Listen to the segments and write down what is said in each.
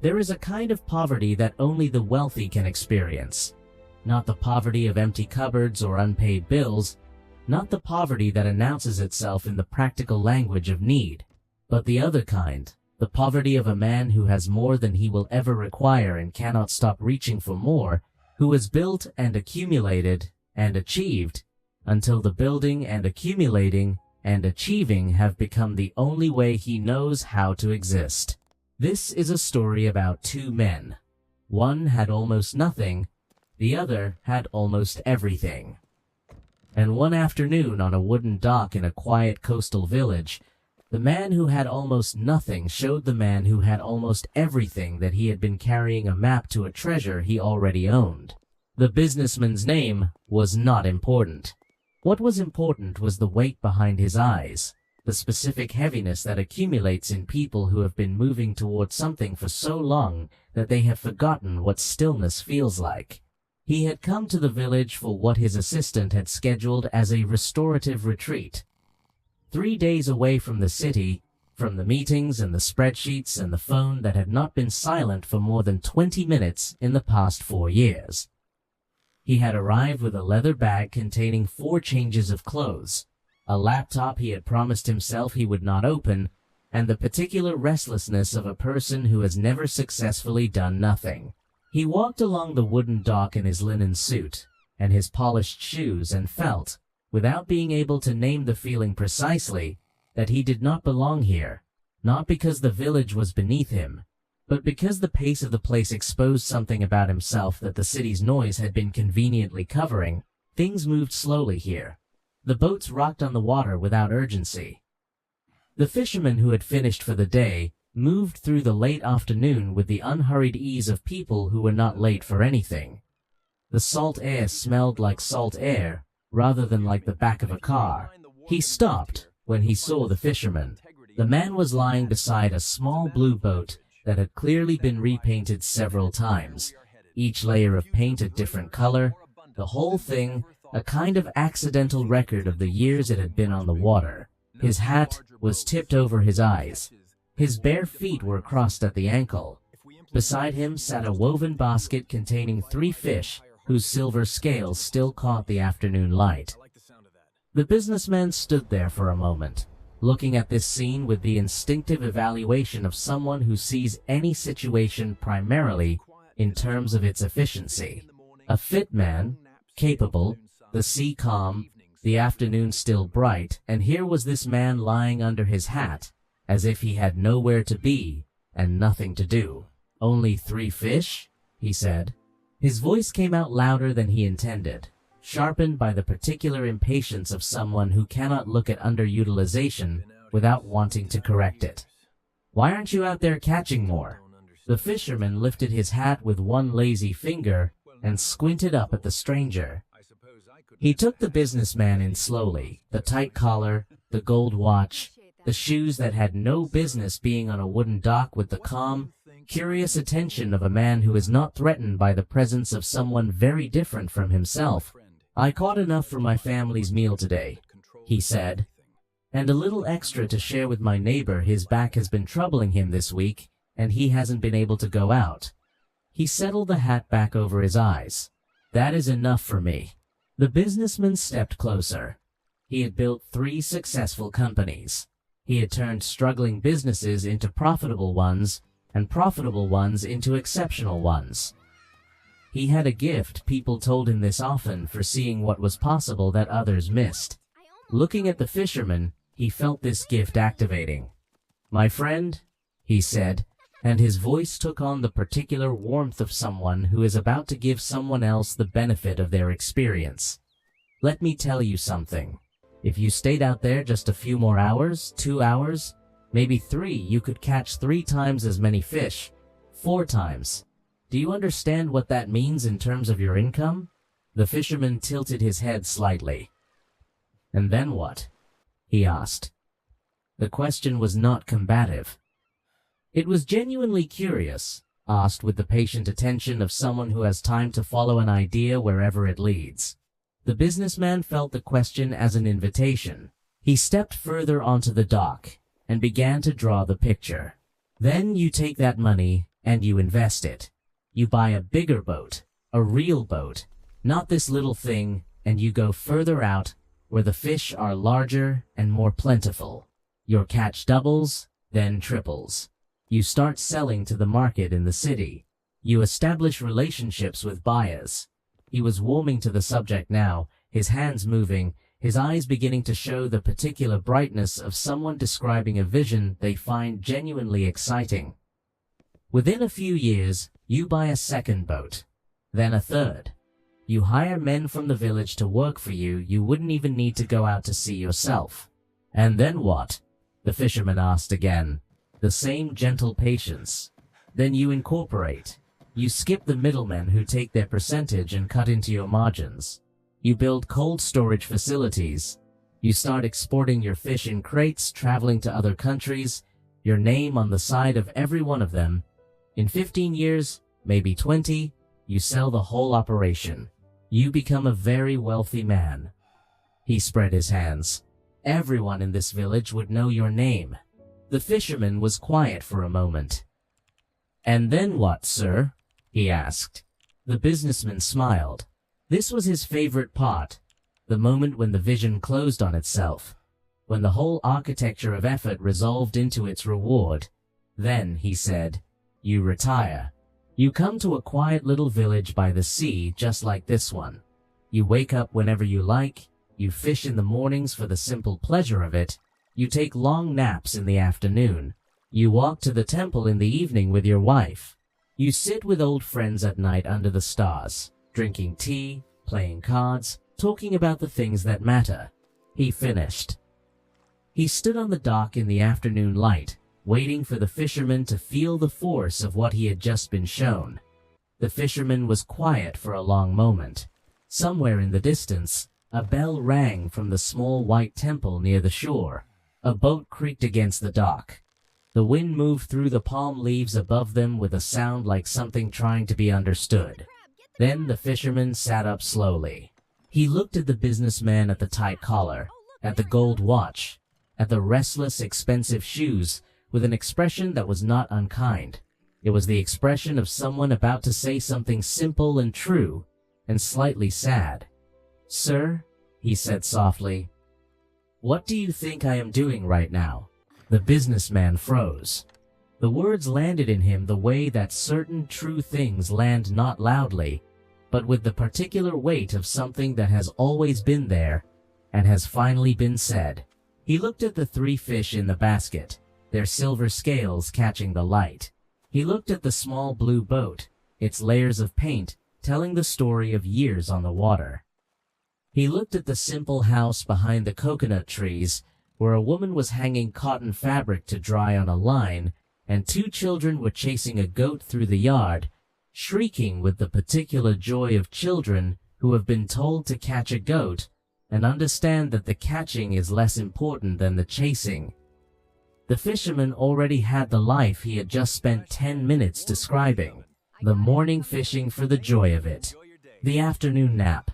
There is a kind of poverty that only the wealthy can experience. Not the poverty of empty cupboards or unpaid bills, not the poverty that announces itself in the practical language of need, but the other kind, the poverty of a man who has more than he will ever require and cannot stop reaching for more, who has built and accumulated and achieved until the building and accumulating and achieving have become the only way he knows how to exist. This is a story about two men. One had almost nothing, the other had almost everything. And one afternoon on a wooden dock in a quiet coastal village, the man who had almost nothing showed the man who had almost everything that he had been carrying a map to a treasure he already owned. The businessman's name was not important. What was important was the weight behind his eyes, the specific heaviness that accumulates in people who have been moving toward something for so long that they have forgotten what stillness feels like. He had come to the village for what his assistant had scheduled as a restorative retreat. 3 days away from the city, from the meetings and the spreadsheets and the phone that had not been silent for more than 20 minutes in the past 4 years. He had arrived with a leather bag containing 4 changes of clothes, a laptop he had promised himself he would not open, and the particular restlessness of a person who has never successfully done nothing. He walked along the wooden dock in his linen suit and his polished shoes and felt, without being able to name the feeling precisely, that he did not belong here, not because the village was beneath him, but because the pace of the place exposed something about himself that the city's noise had been conveniently covering. Things moved slowly here. The boats rocked on the water without urgency. The fisherman who had finished for the day moved through the late afternoon with the unhurried ease of people who were not late for anything. The salt air smelled like salt air, rather than like the back of a car. He stopped when he saw the fisherman. The man was lying beside a small blue boat that had clearly been repainted several times, each layer of paint a different color, the whole thing a kind of accidental record of the years it had been on the water. His hat was tipped over his eyes. His bare feet were crossed at the ankle. Beside him sat a woven basket containing 3 fish whose silver scales still caught the afternoon light. The businessman stood there for a moment, looking at this scene with the instinctive evaluation of someone who sees any situation primarily in terms of its efficiency. A fit man, capable, the sea calm, the afternoon still bright, and here was this man lying under his hat, as if he had nowhere to be and nothing to do. "Only 3 fish?" he said. His voice came out louder than he intended, sharpened by the particular impatience of someone who cannot look at underutilization without wanting to correct it. "Why aren't you out there catching more?" The fisherman lifted his hat with one lazy finger and squinted up at the stranger. He took the businessman in slowly, the tight collar, the gold watch, the shoes that had no business being on a wooden dock with the calm, curious attention of a man who is not threatened by the presence of someone very different from himself. "I caught enough for my family's meal today," he said, "and a little extra to share with my neighbor. His back has been troubling him this week, and he hasn't been able to go out." He settled the hat back over his eyes. "That is enough for me." The businessman stepped closer. He had built 3 successful companies. He had turned struggling businesses into profitable ones, and profitable ones into exceptional ones. He had a gift, people told him this often, for seeing what was possible that others missed. Looking at the fisherman, he felt this gift activating. "My friend," he said, and his voice took on the particular warmth of someone who is about to give someone else the benefit of their experience. "Let me tell you something. If you stayed out there just a few more hours, 2 hours, maybe 3, you could catch 3 times as many fish, 4 times. Do you understand what that means in terms of your income?" The fisherman tilted his head slightly. "And then what?" he asked. The question was not combative. It was genuinely curious, asked with the patient attention of someone who has time to follow an idea wherever it leads. The businessman felt the question as an invitation. He stepped further onto the dock and began to draw the picture. "Then you take that money and you invest it. You buy a bigger boat, a real boat, not this little thing, and you go further out where the fish are larger and more plentiful. Your catch doubles, then triples. You start selling to the market in the city. You establish relationships with buyers. He was warming to the subject now, his hands moving, his eyes beginning to show the particular brightness of someone describing a vision they find genuinely exciting. Within a few years, you buy a second boat, then a third. You hire men from the village to work for you. You wouldn't even need to go out to sea yourself. And then what? The fisherman asked again, the same gentle patience. Then you incorporate. You skip the middlemen who take their percentage and cut into your margins. You build cold storage facilities. You start exporting your fish in crates, traveling to other countries, your name on the side of every one of them. In 15 years, maybe 20, you sell the whole operation. You become a very wealthy man. He spread his hands. Everyone in this village would know your name. The fisherman was quiet for a moment. And then what, sir? He asked. The businessman smiled. This was his favorite part, the moment when the vision closed on itself, when the whole architecture of effort resolved into its reward. Then, he said, you retire. You come to a quiet little village by the sea just like this one. You wake up whenever you like, you fish in the mornings for the simple pleasure of it, you take long naps in the afternoon, you walk to the temple in the evening with your wife, you sit with old friends at night under the stars, drinking tea, playing cards, talking about the things that matter. He finished. He stood on the dock in the afternoon light, waiting for the fisherman to feel the force of what he had just been shown. The fisherman was quiet for a long moment. Somewhere in the distance, a bell rang from the small white temple near the shore. A boat creaked against the dock. The wind moved through the palm leaves above them with a sound like something trying to be understood. Then the fisherman sat up slowly. He looked at the businessman, at the tight collar, at the gold watch, at the restless, expensive shoes, with an expression that was not unkind. It was the expression of someone about to say something simple and true, and slightly sad. Sir, he said softly, what do you think I am doing right now? The businessman froze. The words landed in him the way that certain true things land, not loudly, but with the particular weight of something that has always been there and has finally been said. He looked at the 3 fish in the basket, their silver scales catching the light. He looked at the small blue boat, its layers of paint telling the story of years on the water. He looked at the simple house behind the coconut trees, where a woman was hanging cotton fabric to dry on a line, and 2 children were chasing a goat through the yard, shrieking with the particular joy of children who have been told to catch a goat and understand that the catching is less important than the chasing. The fisherman already had the life he had just spent 10 minutes describing. The morning fishing for the joy of it, the afternoon nap,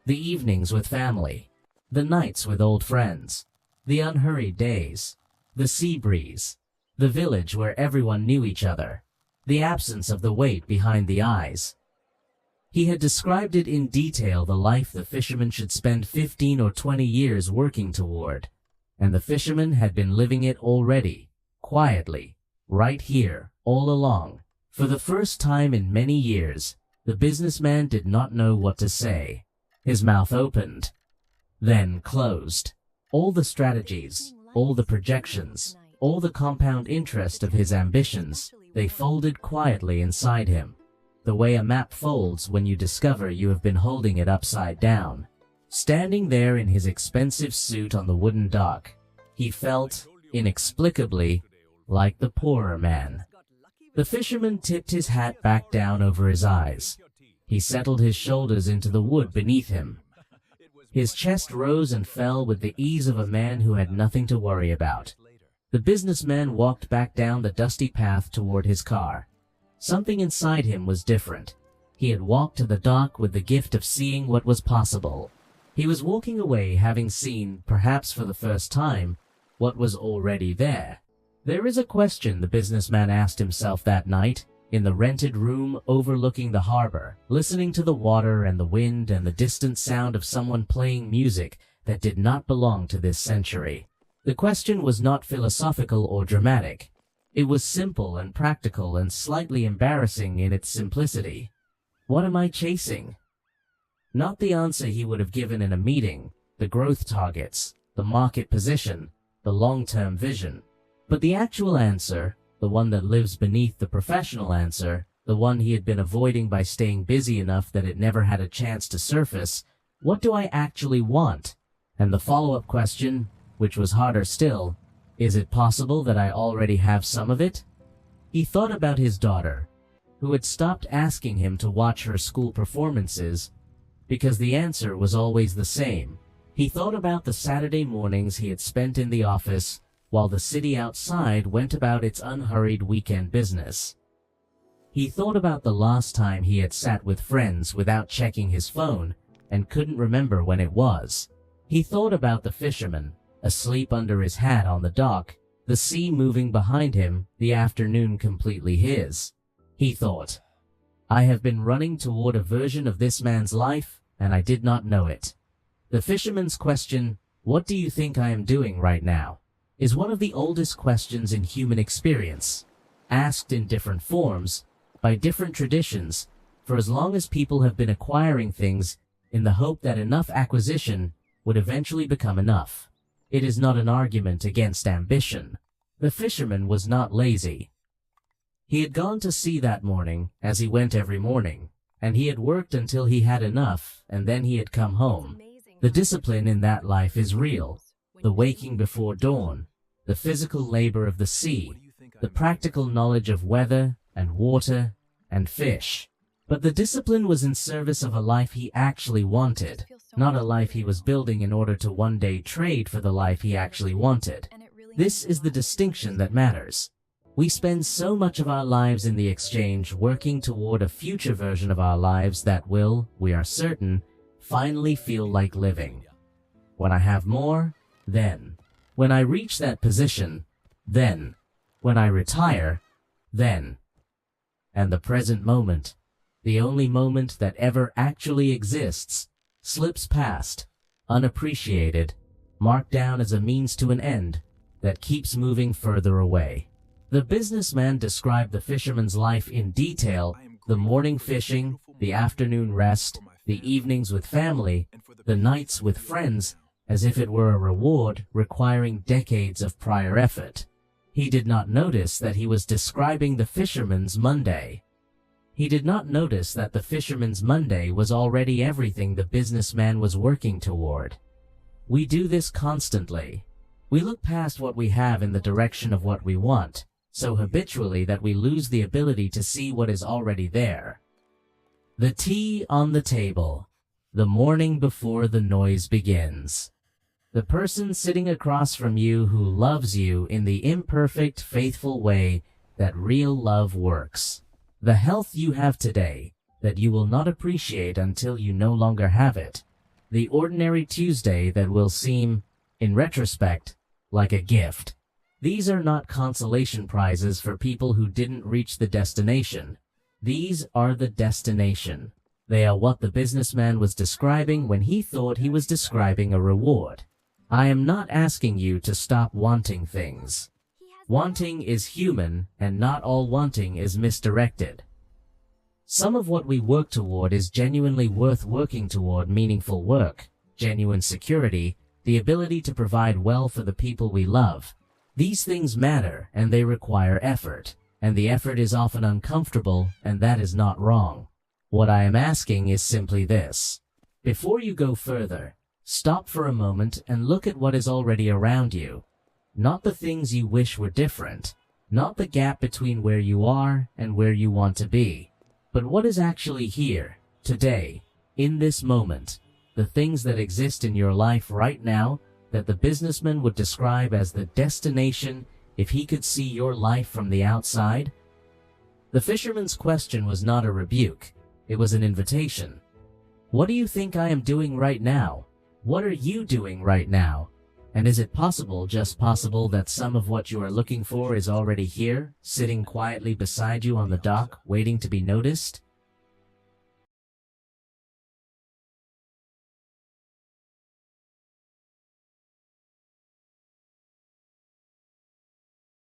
the evenings with family, the nights with old friends, the unhurried days, the sea breeze, the village where everyone knew each other, the absence of the weight behind the eyes. He had described it in detail, the life the fisherman should spend 15 or 20 years working toward. And the fisherman had been living it already, quietly, right here, all along. For the first time in many years, the businessman did not know what to say. His mouth opened, then closed. All the strategies, all the projections, all the compound interest of his ambitions, they folded quietly inside him, the way a map folds when you discover you have been holding it upside down. Standing there in his expensive suit on the wooden dock, he felt, inexplicably, like the poorer man. The fisherman tipped his hat back down over his eyes. He settled his shoulders into the wood beneath him. His chest rose and fell with the ease of a man who had nothing to worry about. The businessman walked back down the dusty path toward his car. Something inside him was different. He had walked to the dock with the gift of seeing what was possible. He was walking away having seen, perhaps for the first time, what was already there. There is a question the businessman asked himself that night, in the rented room overlooking the harbor, listening to the water and the wind and the distant sound of someone playing music that did not belong to this century. The question was not philosophical or dramatic. It was simple and practical and slightly embarrassing in its simplicity. What am I chasing? Not the answer he would have given in a meeting, the growth targets, the market position, the long-term vision, but the actual answer, the one that lives beneath the professional answer, the one he had been avoiding by staying busy enough that it never had a chance to surface. What do I actually want? And the follow-up question, which was harder still, is it possible that I already have some of it? He thought about his daughter, who had stopped asking him to watch her school performances because the answer was always the same. He thought about the Saturday mornings he had spent in the office while the city outside went about its unhurried weekend business. He thought about the last time he had sat with friends without checking his phone and couldn't remember when it was. He thought about the fisherman, asleep under his hat on the dock, the sea moving behind him, the afternoon completely his. He thought, I have been running toward a version of this man's life, and I did not know it. The fisherman's question, what do you think I am doing right now, is one of the oldest questions in human experience, asked in different forms, by different traditions, for as long as people have been acquiring things in the hope that enough acquisition would eventually become enough. It is not an argument against ambition. The fisherman was not lazy. He had gone to sea that morning, as he went every morning, and he had worked until he had enough, and then he had come home. The discipline in that life is real. The waking before dawn, the physical labor of the sea, the practical knowledge of weather and water and fish. But the discipline was in service of a life he actually wanted, not a life he was building in order to one day trade for the life he actually wanted. This is the distinction that matters. We spend so much of our lives in the exchange working toward a future version of our lives that will, we are certain, finally feel like living. When I have more, then. When I reach that position, then. When I retire, then. And the present moment, the only moment that ever actually exists, slips past, unappreciated, marked down as a means to an end that keeps moving further away. The businessman described the fisherman's life in detail, the morning fishing, the afternoon rest, the evenings with family, the nights with friends, as if it were a reward requiring decades of prior effort. He did not notice that he was describing the fisherman's Monday. He did not notice that the fisherman's Monday was already everything the businessman was working toward. We do this constantly. We look past what we have in the direction of what we want, so habitually that we lose the ability to see what is already there. The tea on the table, the morning before the noise begins. The person sitting across from you who loves you in the imperfect, faithful way that real love works. The health you have today that you will not appreciate until you no longer have it. The ordinary Tuesday that will seem, in retrospect, like a gift. These are not consolation prizes for people who didn't reach the destination. These are the destination. They are what the businessman was describing when he thought he was describing a reward. I am not asking you to stop wanting things. Wanting is human, and not all wanting is misdirected. Some of what we work toward is genuinely worth working toward: meaningful work, genuine security, the ability to provide well for the people we love. These things matter, and they require effort, and the effort is often uncomfortable, and that is not wrong. What I am asking is simply this. Before you go further, stop for a moment and look at what is already around you. Not the things you wish were different, not the gap between where you are and where you want to be, but what is actually here, today, in this moment, the things that exist in your life right now that the businessman would describe as the destination if he could see your life from the outside. The fisherman's question was not a rebuke, it was an invitation. What do you think I am doing right now? What are you doing right now? And is it possible, just possible, that some of what you are looking for is already here, sitting quietly beside you on the dock, waiting to be noticed?